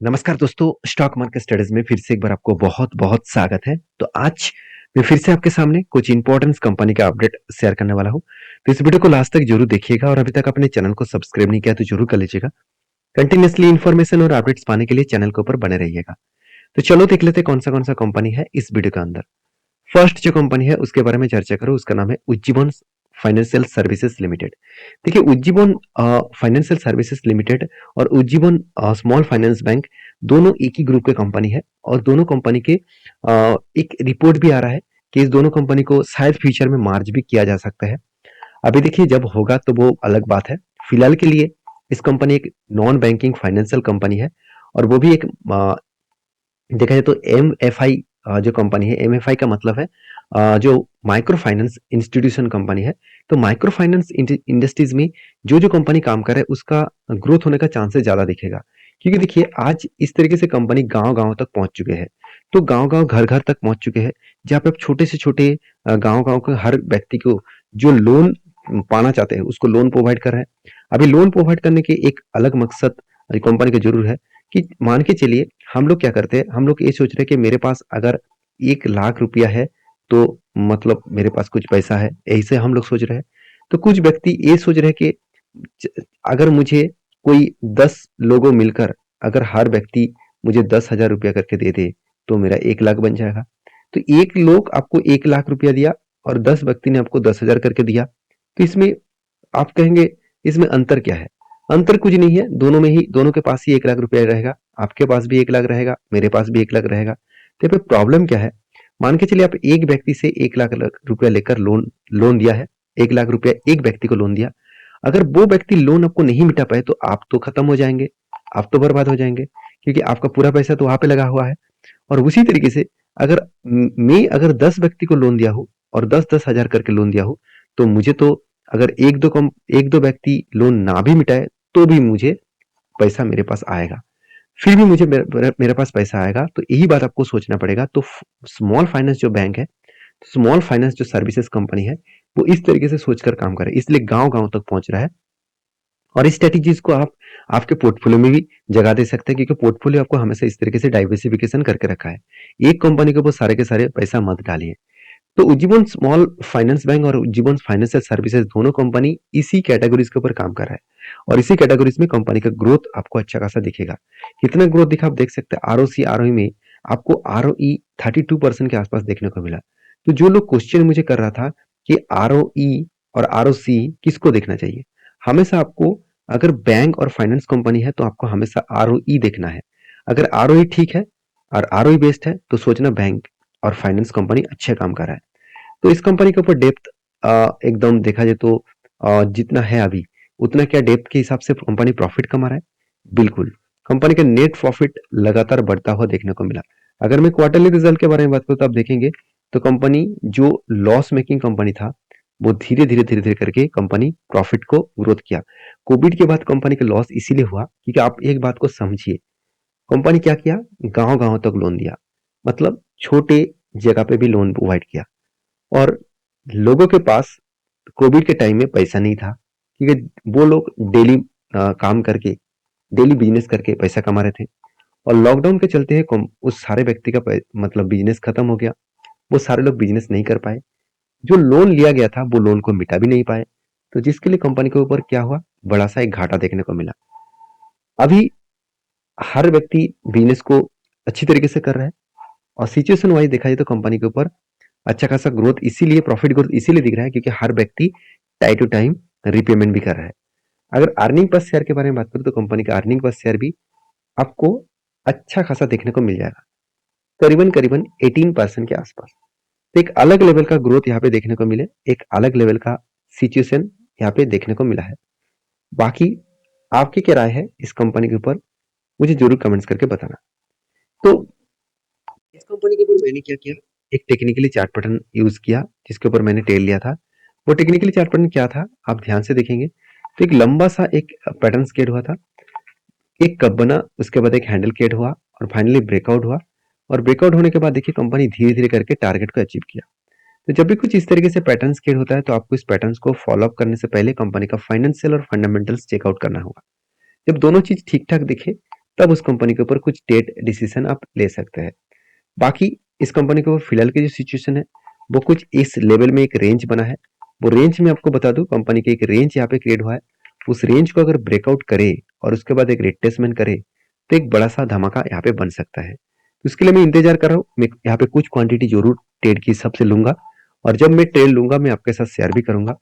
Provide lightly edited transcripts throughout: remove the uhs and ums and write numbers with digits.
नमस्कार दोस्तों, stock market studies में फिर से एक बार आपको बहुत-बहुत स्वागत है। तो आज मैं फिर से आपके सामने कुछ इंपॉर्टेंट कंपनी का अपडेट शेयर करने वाला हूँ। तो इस वीडियो को लास्ट तक जरूर देखिएगा और अभी तक अपने चैनल को सब्सक्राइब नहीं किया तो जरूर कर लीजिएगा। कंटिन्यूअसली इन्फॉर्मेशन और अपडेट्स पाने के लिए चैनल के ऊपर बने रहिएगा। तो चलो देख लेते हैं कौन सा कंपनी है इस वीडियो के अंदर। फर्स्ट जो कंपनी है उसके बारे में चर्चा करो, उसका नाम है उज्जीवन फाइनेंशियल सर्विसेज लिमिटेड। देखिए उज्जीवन फाइनेंशियल सर्विसेज लिमिटेड और उज्जीवन स्मॉल फाइनेंस बैंक दोनों एक ही ग्रुप के कंपनी है और दोनों कंपनी के एक रिपोर्ट भी आ रहा है कि इस दोनों कंपनी को शायद फ्यूचर में मार्ज भी किया जा सकता है। अभी देखिए जब होगा तो वो अलग बात है। फिलहाल के लिए इस कंपनी एक नॉन बैंकिंग फाइनेंशियल कंपनी है और वो भी एक देखा जाए तो एमएफआई जो कंपनी है, एमएफआई का मतलब है जो माइक्रो फाइनेंस इंस्टीट्यूशन कंपनी है। तो माइक्रो फाइनेंस इंडस्ट्रीज में जो कंपनी काम कर रहा है उसका ग्रोथ होने का चांसेस ज्यादा दिखेगा, क्योंकि देखिए आज इस तरीके से कंपनी गांव गांव तक पहुंच चुके हैं। तो गांव गांव घर घर तक पहुंच चुके हैं, जहाँ पे अब छोटे से छोटे गांव गांव के हर व्यक्ति को जो लोन पाना चाहते हैं उसको लोन प्रोवाइड कर रहे हैं। अभी लोन प्रोवाइड करने के एक अलग मकसद कंपनी का जरूर है कि मान के चलिए हम लोग क्या करते हैं, हम लोग ये सोच रहे हैं कि मेरे पास अगर 1 लाख रुपया है तो मतलब मेरे पास कुछ पैसा है, ऐसे हम लोग सोच रहे हैं। तो कुछ व्यक्ति ये सोच रहे हैं कि अगर मुझे कोई 10 लोगों मिलकर अगर हर व्यक्ति मुझे 10,000 रुपया करके दे दे तो मेरा 1 लाख बन जाएगा। तो एक लोग आपको 1 लाख रुपया दिया और 10 व्यक्ति ने आपको 10,000 करके दिया, तो इसमें आप कहेंगे इसमें अंतर क्या है? अंतर कुछ नहीं है, दोनों में ही दोनों के पास ही 1 लाख रुपया रहेगा। आपके पास भी 1 लाख रहेगा, मेरे पास भी 1 लाख रहेगा। तो यहाँ पे प्रॉब्लम क्या है? मान के चलिए आप एक व्यक्ति से 1 लाख रुपया लेकर लोन लोन दिया है। 1 लाख रुपया एक व्यक्ति को लोन दिया। अगर वो व्यक्ति लोन आपको नहीं मिटा पाए तो आप तो खत्म हो जाएंगे, आप तो बर्बाद हो जाएंगे, क्योंकि आपका पूरा पैसा तो वहां पे लगा हुआ है। और उसी तरीके से अगर मैं अगर 10 व्यक्ति को लोन दिया हूँ और 10-10 हजार करके लोन दिया हूँ, तो मुझे तो अगर एक दो व्यक्ति लोन ना भी मिटाए तो भी मुझे पैसा मेरे पास आएगा। फिर भी मुझे मेरे पास पैसा आएगा। तो यही बात आपको सोचना पड़ेगा। तो स्मॉल फाइनेंस जो बैंक है, स्मॉल फाइनेंस जो सर्विसेज कंपनी है, वो इस तरीके से सोचकर काम करे, इसलिए गांव गांव तक पहुंच रहा है। और इस स्ट्रेटेजीज को आप आपके पोर्टफोलियो में भी जगह दे सकते हैं, क्योंकि पोर्टफोलियो आपको हमेशा इस तरीके से डाइवर्सिफिकेशन करके रखा है। एक कंपनी के ऊपर सारे के सारे पैसा मत डालिए। तो उज्जीवन स्मॉल फाइनेंस बैंक और उज्जीवन फाइनेंशियल सर्विसेज दोनों कंपनी इसी कैटेगरीज के ऊपर काम कर रहा है और इसी कैटेगरीज में कंपनी का ग्रोथ आपको अच्छा खासा दिखेगा। कितना ग्रोथ दिखा आप देख सकते हैं। आरओसी आरओई में आपको आरओई 32% के आसपास देखने को मिला। तो जो लोग क्वेश्चन मुझे कर रहा था कि आरओई और आरओसी किसको देखना चाहिए, हमेशा आपको अगर बैंक और फाइनेंस कंपनी है तो आपको हमेशा आरओई देखना है। अगर आरओई ठीक है और आरओई बेस्ड है तो सोचना बैंक और फाइनेंस कंपनी अच्छे काम कर रहा है। तो इस कंपनी के ऊपर डेप्थ एकदम देखा जाए तो जितना है अभी उतना क्या डेप्थ के हिसाब से कंपनी प्रॉफिट कमा रहा है? बिल्कुल। कंपनी का नेट प्रॉफिट लगातार बढ़ता हुआ देखने को मिला। अगर मैं क्वार्टरली रिजल्ट के बारे में बात करूं तो आप देखेंगे तो कंपनी जो लॉस मेकिंग कंपनी था वो धीरे धीरे करके कंपनी प्रॉफिट को ग्रोथ किया। कोविड के बाद कंपनी का लॉस इसीलिए हुआ क्योंकि आप एक बात को समझिए, कंपनी क्या किया, गांव गांव तक लोन दिया, मतलब छोटे जगह पे भी लोन प्रोवाइड किया। और लोगों के पास कोविड के टाइम में पैसा नहीं था, क्योंकि वो लोग डेली काम करके डेली बिजनेस करके पैसा कमा रहे थे। और लॉकडाउन के चलते है उस सारे व्यक्ति का मतलब बिजनेस खत्म हो गया। वो सारे लोग बिजनेस नहीं कर पाए। जो लोन लिया गया था वो लोन को मिटा भी नहीं पाए। तो जिसके लिए कंपनी के ऊपर क्या हुआ, बड़ा सा एक घाटा देखने को मिला। अभी हर व्यक्ति बिजनेस को अच्छी तरीके से कर रहा है और सिचुएशन वाइज देखा जाए तो कंपनी के ऊपर अच्छा खासा ग्रोथ इसीलिए प्रॉफिट ग्रोथ इसीलिए दिख रहा है क्योंकि हर व्यक्ति टाइम टू टाइम रिपेमेंट भी कर रहा है। अगर अर्निंग पर शेयर के बारे में बात करूं तो कंपनी का अर्निंग पर शेयर भी आपको अच्छा खासा देखने को मिल जाएगा, करीबन करीबन 18% के आसपास। तो एक अलग लेवल का ग्रोथ यहाँ पे देखने को मिले, एक अलग लेवल का सिचुएशन यहाँ पे देखने को मिला है। बाकी आपकी क्या राय है इस कंपनी के ऊपर, मुझे जरूर कमेंट्स करके बताना। तो इस कंपनी के ऊपर मैंने क्या किया, एक टेक्निकली चार्ट पैटर्न यूज किया जिसके ऊपर मैंने टेल लिया था। वो टेक्निकली चार्ट पैटर्न क्या था आप ध्यान से देखेंगे तो एक लंबा सा एक पैटर्न क्रिएट हुआ था, एक कप बना, उसके बाद एक हैंडल क्रिएट हुआ और फाइनली ब्रेकआउट हुआ। और ब्रेकआउट होने के बाद देखिए कंपनी धीरे धीरे करके टारगेट को अचीव किया। तो जब भी कुछ इस तरीके से पैटर्न क्रिएट होता है तो आपको इस पैटर्न को फॉलो अप करने से पहले कंपनी का फाइनेंशियल और फंडामेंटल्स चेकआउट करना होगा। जब दोनों चीज ठीक ठाक दिखे तब उस कंपनी के ऊपर कुछ ट्रेड डिसीजन आप ले सकते हैं। बाकी इस कंपनी के ऊपर फिलहाल की जो सिचुएशन है वो कुछ इस लेवल में एक रेंज बना है। वो रेंज में आपको बता दूं, कंपनी के एक रेंज यहाँ पे क्रिएट हुआ है। उस रेंज को अगर ब्रेकआउट करे और उसके बाद एक रिट्रेसमेंट करे तो एक बड़ा सा धमाका यहाँ पे बन सकता है। तो इसके लिए मैं इंतजार कर रहा हूँ। मैं यहाँ पे कुछ क्वांटिटी जरूर ट्रेड की हिसाब से लूंगा, और जब मैं ट्रेड लूंगा मैं आपके साथ शेयर भी करूंगा।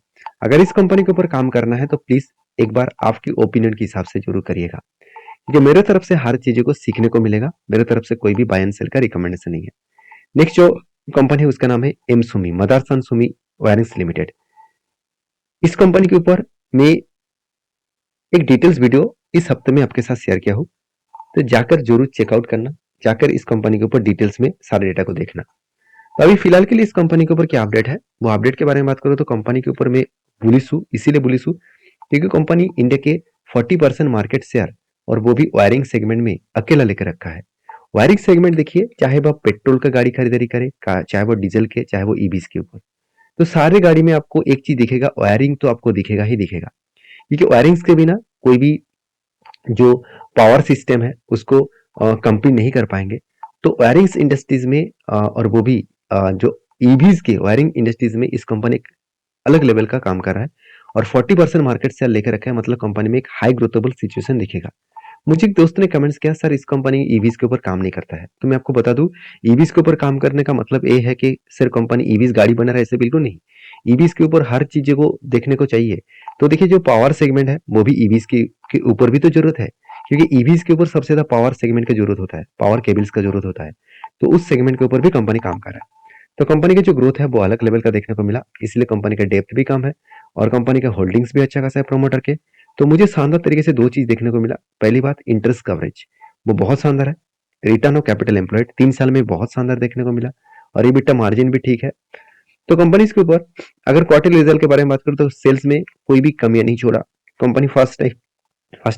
अगर इस कंपनी के ऊपर काम करना है तो प्लीज एक बार आपकी ओपिनियन के हिसाब से जरूर करिएगा, क्योंकि मेरे तरफ से हर चीजों को सीखने को मिलेगा। मेरे तरफ से कोई भी बाय एंड सेल का रिकमेंडेशन नहीं है। नेक्स्ट जो कंपनी है उसका नाम है M Sumi, Motherson Sumi wirings limited. इस कंपनी के ऊपर मैं एक डिटेल्स वीडियो इस हफ्ते में आपके साथ शेयर किया हूँ, तो जाकर जरूर चेकआउट करना। जाकर इस कंपनी के ऊपर डिटेल्स में सारे डेटा को देखना। तो अभी फिलहाल के लिए इस कंपनी के ऊपर क्या अपडेट है, वो अपडेट के बारे में बात करूँ तो कंपनी के ऊपर मैं बुलिश हूँ। इसीलिए बुलिश हूँ क्योंकि कंपनी इंडिया के 40% मार्केट शेयर, और वो भी वायरिंग सेगमेंट में अकेला लेकर रखा है। वायरिंग सेगमेंट देखिए, चाहे वो पेट्रोल का गाड़ी खरीदारी करे, चाहे वो डीजल के, चाहे वो ईवीज के ऊपर, तो सारे गाड़ी में आपको एक चीज दिखेगा, वायरिंग तो आपको दिखेगा ही दिखेगा। क्योंकि वायरिंग्स के बिना कोई भी जो पावर सिस्टम है उसको कंप्लीट नहीं कर पाएंगे। तो वायरिंग्स इंडस्ट्रीज में और वो भी जो ईवीज के वायरिंग इंडस्ट्रीज में इस कंपनी एक अलग लेवल का काम कर रहा है, और 40% मार्केट शेयर लेकर रखा है। मतलब कंपनी में एक हाई ग्रोथेबल सिचुएशन दिखेगा। मुझे एक दोस्त ने कमेंट्स किया, सर इस कंपनी ईवीज के ऊपर काम नहीं करता है। तो मैं आपको बता दूं, ईवीज के ऊपर काम करने का मतलब ये है कि सर कंपनी ईवीज गाड़ी बना रहा है, ऐसे बिल्कुल नहीं। ईवीज के ऊपर हर चीज को देखने को चाहिए। तो देखिए, जो पावर सेगमेंट है वो भी ईवीज के ऊपर भी तो जरूरत है, क्योंकि ईवीज के ऊपर सबसे ज्यादा पावर सेगमेंट का जरूरत होता है, पावर केबल्स का जरूरत होता है। तो उस सेगमेंट के ऊपर भी कंपनी काम कर रहा है। तो कंपनी की जो ग्रोथ है वो अलग लेवल का देखने को मिला, इसलिए कंपनी का डेप्थ भी कम है, और कंपनी का होल्डिंग्स भी अच्छा खासा है प्रोमोटर के। तो मुझे शानदार तरीके से दो चीज देखने को मिला। पहली बात, इंटरेस्ट कवरेज वो बहुत शानदार है। रिटर्न ऑफ कैपिटल एम्प्लॉयड 3 साल में बहुत शानदार देखने को मिला, और EBITDA मार्जिन भी ठीक है। तो कंपनी के ऊपर अगर क्वार्टरली रिजल्ट के बारे में बात करूं तो सेल्स में कोई भी कमियां नहीं छोड़ा। कंपनी फर्स्ट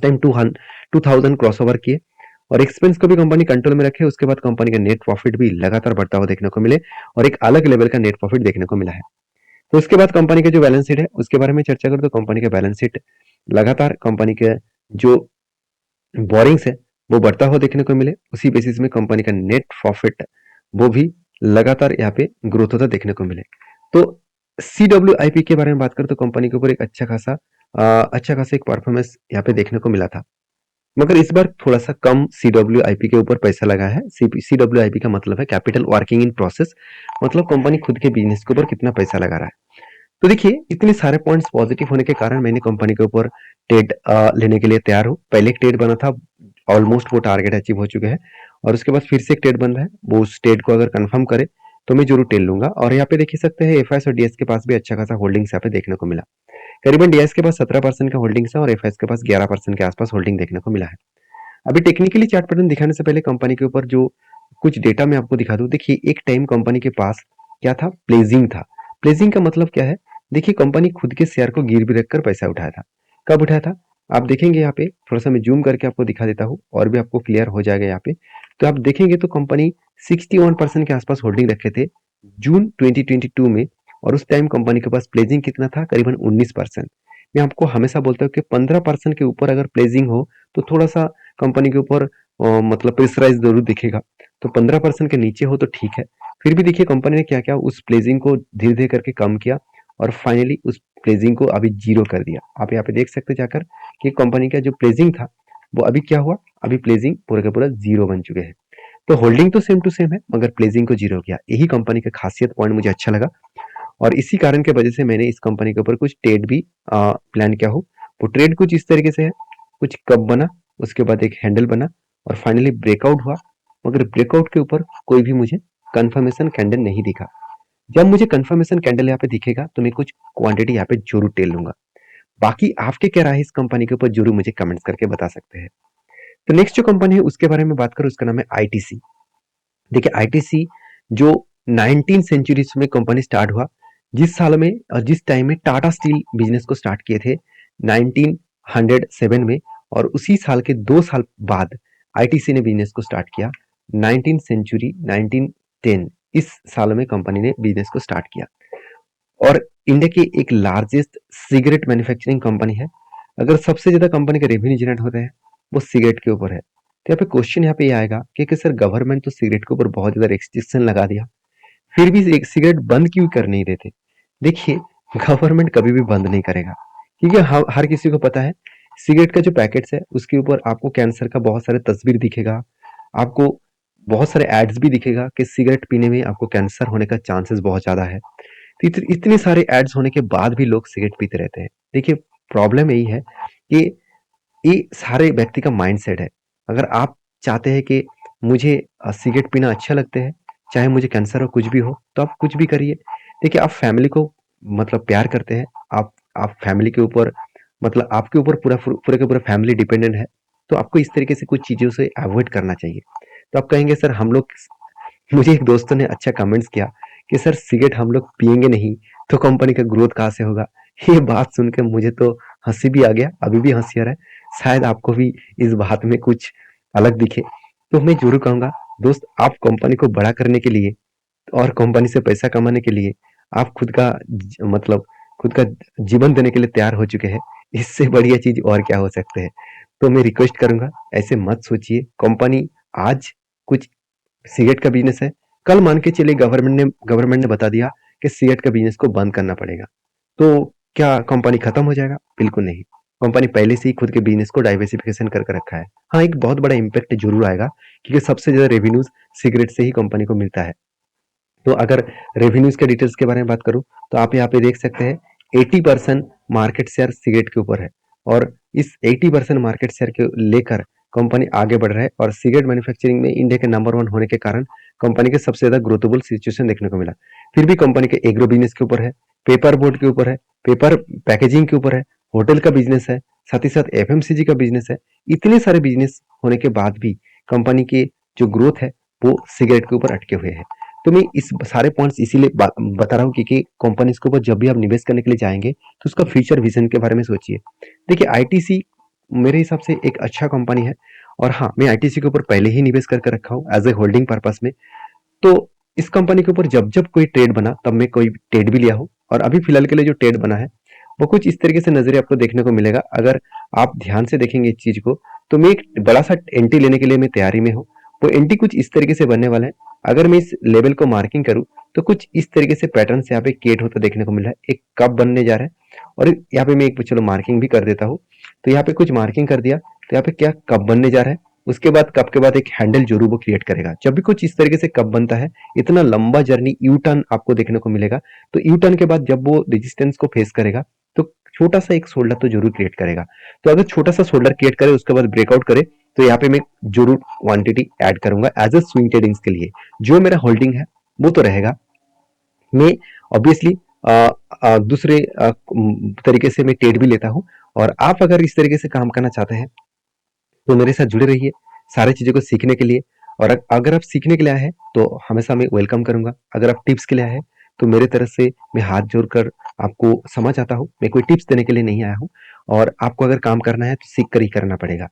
टाइम 2000 क्रॉसओवर किए, और एक्सपेंस को भी कंपनी कंट्रोल में रखे। उसके बाद कंपनी का नेट प्रॉफिट भी लगातार बढ़ता हुआ देखने को मिले, और एक अलग लेवल का नेट प्रॉफिट देखने को मिला है। तो उसके बाद कंपनी का जो बैलेंस शीट है उसके बारे में चर्चा करें तो कंपनी का बैलेंस शीट लगातार कंपनी के जो बोरिंग्स है वो बढ़ता हुआ देखने को मिले। उसी बेसिस में कंपनी का नेट प्रॉफिट वो भी लगातार यहाँ पे ग्रोथ होता देखने को मिले। तो CWIP के बारे में बात करें तो कंपनी के ऊपर एक अच्छा खासा एक परफॉर्मेंस यहाँ पे देखने को मिला था, मगर इस बार थोड़ा सा कम CWIP के ऊपर पैसा लगा है। CWIP का मतलब है कैपिटल वर्किंग इन प्रोसेस, मतलब कंपनी खुद के बिजनेस के ऊपर कितना पैसा लगा रहा है। तो देखिए, इतने सारे पॉइंट्स पॉजिटिव होने के कारण मैंने कंपनी के ऊपर ट्रेड लेने के लिए तैयार हूँ। पहले एक ट्रेड बना था, ऑलमोस्ट वो टारगेट अचीव हो चुके हैं, और उसके बाद फिर से एक ट्रेड बन रहा है। वो उस ट्रेड को अगर कंफर्म करे तो मैं जरूर ट्रेड लूंगा। और यहाँ पे देख ही सकते हैं एफआईएस और डीएस के पास भी अच्छा खासा होल्डिंग्स यहाँ पे देखने को मिला। करीबन डीएस के पास 17% का होल्डिंग्स है, और एफआईएस के पास 11% के आसपास होल्डिंग देखने को मिला है। अभी टेक्निकली चार्ट पैटर्न दिखाने से पहले कंपनी के ऊपर जो कुछ डेटा मैं आपको दिखा दूं। देखिए, एक टाइम कंपनी के पास क्या था, प्लेजिंग था। प्लेजिंग का मतलब क्या है, देखिए कंपनी खुद के शेयर को गिरवी रखकर पैसा उठाया था। कब उठाया था आप देखेंगे यहाँ पे, थोड़ा सा मैं जूम करके आपको दिखा देता हूँ और भी आपको क्लियर हो जाएगा यहाँ पे। तो आप देखेंगे तो कंपनी 61% के आसपास होल्डिंग रखे थे जून 2022 में, और उस टाइम कंपनी के पास प्लेजिंग कितना था, करीबन 19%। मैं आपको हमेशा बोलता हूँ कि 15% के ऊपर अगर प्लेजिंग हो तो थोड़ा सा कंपनी के ऊपर मतलब प्रेशराइज जरूर दिखेगा। तो 15% के नीचे हो तो ठीक है। फिर भी देखिए कंपनी ने क्या किया, उस प्लेजिंग को धीरे धीरे करके कम किया, और फाइनली उस प्लेजिंग को अभी जीरो कर दिया। आप यहाँ पे देख सकते हैं जाकर कि कंपनी का जो प्लेजिंग था वो अभी क्या हुआ, अभी प्लेजिंग पूरा का पूरा जीरो बन चुके हैं। तो होल्डिंग तो सेम टू सेम है, मगर प्लेजिंग को जीरो किया। यही कंपनी का खासियत पॉइंट मुझे अच्छा लगा, और इसी कारण के वजह से मैंने इस कंपनी के ऊपर कुछ ट्रेड भी प्लान किया हो। वो ट्रेड कुछ इस तरीके से है, कुछ कब बना, उसके बाद एक हैंडल बना, और फाइनली ब्रेकआउट हुआ। मगर ब्रेकआउट के ऊपर कोई भी मुझे कंफर्मेशन कैंडल नहीं दिखा। जब मुझे कंफर्मेशन कैंडल यहाँ पे दिखेगा तो मैं कुछ क्वांटिटी यहाँ पे जरूर टेल लूंगा। बाकी आपके क्या राय है इस कंपनी के ऊपर, जरूर मुझे कमेंट्स करके बता सकते हैं। तो नेक्स्ट जो कंपनी है उसके बारे में बात करूं, उसका नाम है आईटीसी। देखिए, आईटीसी जो 19 सेंचुरीज में कंपनी स्टार्ट हुआ, जिस साल में और जिस टाइम में टाटा स्टील बिजनेस को स्टार्ट किए थे 1907 में, और उसी साल के 2 साल बाद आईटीसी ने बिजनेस को स्टार्ट किया 19 सेंचुरी 1910। इस साल में कंपनी ने बिजनेस को स्टार्ट किया, और इंडिया की एक लार्जेस्ट सिगरेट मैन्युफैक्चरिंग कंपनी है। अगर सबसे ज्यादा कंपनी का रेवेन्यू जनरेट होता है वो सिगरेट के ऊपर है। तो यहाँ पे क्वेश्चन यहाँ पे ये आएगा कि सर गवर्नमेंट तो सिगरेट के ऊपर बहुत ज़्यादा रिस्ट्रिक्शन लगा दिया, फिर भी एक सिगरेट बंद क्यों कर नहीं देते? देखिए, गवर्नमेंट कभी भी बंद नहीं करेगा, क्योंकि हर किसी को पता है सिगरेट का जो पैकेट्स है उसके ऊपर आपको कैंसर का बहुत सारे तस्वीर दिखेगा, आपको बहुत सारे एड्स भी दिखेगा कि सिगरेट पीने में आपको कैंसर होने का चांसेस बहुत ज़्यादा है। तो इतने सारे एड्स होने के बाद भी लोग सिगरेट पीते रहते हैं। देखिए, प्रॉब्लम यही है कि ये सारे व्यक्ति का माइंडसेट है। अगर आप चाहते हैं कि मुझे सिगरेट पीना अच्छा लगता है, चाहे मुझे कैंसर हो कुछ भी हो, तो आप कुछ भी करिए। देखिए, आप फैमिली को मतलब प्यार करते हैं, आप फैमिली के ऊपर मतलब आपके ऊपर पूरा का पूरा फैमिली डिपेंडेंट है, तो आपको इस तरीके से कुछ चीज़ों से अवॉइड करना चाहिए। तो आप कहेंगे सर हम लोग, मुझे एक दोस्तों ने अच्छा कमेंट्स किया कि सर सिगरेट हम लोग पिएंगे नहीं तो कंपनी का ग्रोथ कहाँ से होगा। ये बात सुन के मुझे तो हंसी भी आ गया, अभी भी हंसी आ रहा है। शायद आपको भी इस बात में कुछ अलग दिखे। तो मैं जरूर कहूंगा दोस्त, आप कंपनी को बड़ा करने के लिए और कंपनी से पैसा कमाने के लिए आप खुद का मतलब खुद का जीवन देने के लिए तैयार हो चुके हैं। इससे बढ़िया चीज और क्या हो सकते हैं? तो मैं रिक्वेस्ट करूंगा, ऐसे मत सोचिए। कंपनी आज कुछ सिगरेट का बिजनेस है, कल मान के चलिए गवर्नमेंट ने बता दिया कि सिगरेट का बिजनेस को बंद करना पड़ेगा, तो क्या कंपनी खत्म हो जाएगा? बिल्कुल नहीं। कंपनी पहले से ही खुद के बिजनेस को डाइवर्सिफिकेशन करके रखा है। हाँ, एक बहुत बड़ा इम्पैक्ट जरूर आएगा, क्योंकि सबसे ज्यादा रेवेन्यूज सिगरेट से ही कंपनी को मिलता है। तो अगर रेवेन्यूज के डिटेल्स के बारे में बात करूं, तो आप यहाँ पे देख सकते हैं 80% मार्केट शेयर सिगरेट के ऊपर है, और इस 80% मार्केट शेयर के लेकर कंपनी आगे बढ़ रहा है, और सिगरेट मैन्युफैक्चरिंग में इंडिया के नंबर 1 होने के कारण कंपनी के सबसे ज्यादा ग्रोथेबल सिचुएशन देखने को मिला। फिर भी कंपनी के एग्रो बिजनेस के ऊपर है, पेपर बोर्ड के ऊपर है, पेपर पैकेजिंग के ऊपर है, होटल का बिजनेस है, साथ ही साथ एफएमसीजी का बिजनेस है। इतने सारे बिजनेस होने के बाद भी कंपनी की जो ग्रोथ है वो सिगरेट के ऊपर अटके हुए है। तो मैं इस सारे पॉइंट्स इसीलिए बता रहा हूँ, क्योंकि कंपनीज के ऊपर जब भी आप निवेश करने के लिए जाएंगे तो उसका फ्यूचर विजन के बारे में सोचिए। देखिए, आईटीसी मेरे हिसाब से एक अच्छा कंपनी है, और हाँ, मैं आईटीसी के ऊपर पहले ही निवेश करके रखा हूँ एज ए होल्डिंग पर्पस में। तो इस कंपनी के ऊपर जब जब कोई ट्रेड बना तब मैं कोई ट्रेड भी लिया हूँ, और अभी फिलहाल के लिए जो ट्रेड बना है वो कुछ इस तरीके से नजरिए आपको देखने को मिलेगा। अगर आप ध्यान से देखेंगे इस चीज को, तो मैं एक बड़ा सा एंट्री लेने के लिए मैं तैयारी में हूँ। वो एंट्री कुछ इस तरीके से बनने वाला है। अगर मैं इस लेवल को मार्किंग करूँ तो कुछ इस तरीके से पैटर्न यहाँ पे क्रिएट होता देखने को मिल रहा है, एक कप बनने जा रहा है। और यहाँ पे मैं एक चलो मार्किंग भी कर देता हूँ। तो यहाँ पे कुछ मार्किंग कर दिया, तो यहाँ पे क्या कप बनने जा रहा है। उसके बाद कप के बाद एक हैंडल जरूर वो क्रिएट करेगा। जब भी कुछ इस तरीके से कप बनता है, इतना लंबा जर्नी यू टर्न आपको देखने को मिलेगा। तो यू टर्न के बाद जब वो रेजिस्टेंस को फेस करेगा, तो छोटा सा एक शोल्डर तो जरूर क्रिएट करेगा। तो अगर छोटा सा शोल्डर क्रिएट करे उसके बाद ब्रेकआउट करे, तो यहाँ पे मैं जरूर क्वांटिटी ऐड करूंगा एज अ स्विंग ट्रेडिंग्स के लिए। जो मेरा होल्डिंग है वो तो रहेगा। मैं ऑब्वियसली दूसरे तरीके से मैं ट्रेड भी लेता हूँ। और आप अगर इस तरीके से काम करना चाहते हैं तो मेरे साथ जुड़े रहिए सारी चीज़ों को सीखने के लिए। और अगर आप सीखने के लिए आए हैं तो हमेशा मैं वेलकम करूंगा। अगर आप टिप्स के लिए आए हैं तो मेरे तरफ से मैं हाथ जोड़कर आपको समझ आता हूँ। मैं कोई टिप्स देने के लिए नहीं आया हूँ, और आपको अगर काम करना है तो सीख कर ही करना पड़ेगा।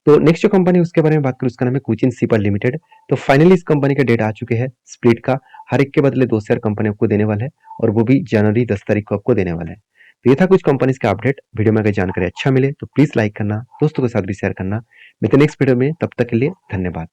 तो नेक्स्ट जो कंपनी उसके बारे में बात करूँ, उसका नाम है कोचिन सिपर लिमिटेड। तो फाइनली इस कंपनी का डेट आ चुके हैं स्प्लिट का। हर एक के बदले 2 शेयर कंपनी आपको देने वाला है, और वो भी जनवरी 10 तारीख को आपको देने वाला है। तो ये था कुछ कंपनीज का अपडेट। वीडियो में अगर जानकारी अच्छा मिले तो प्लीज लाइक करना, दोस्तों के साथ भी शेयर करना। मिलते हैं नेक्स्ट वीडियो में, तब तक के लिए धन्यवाद।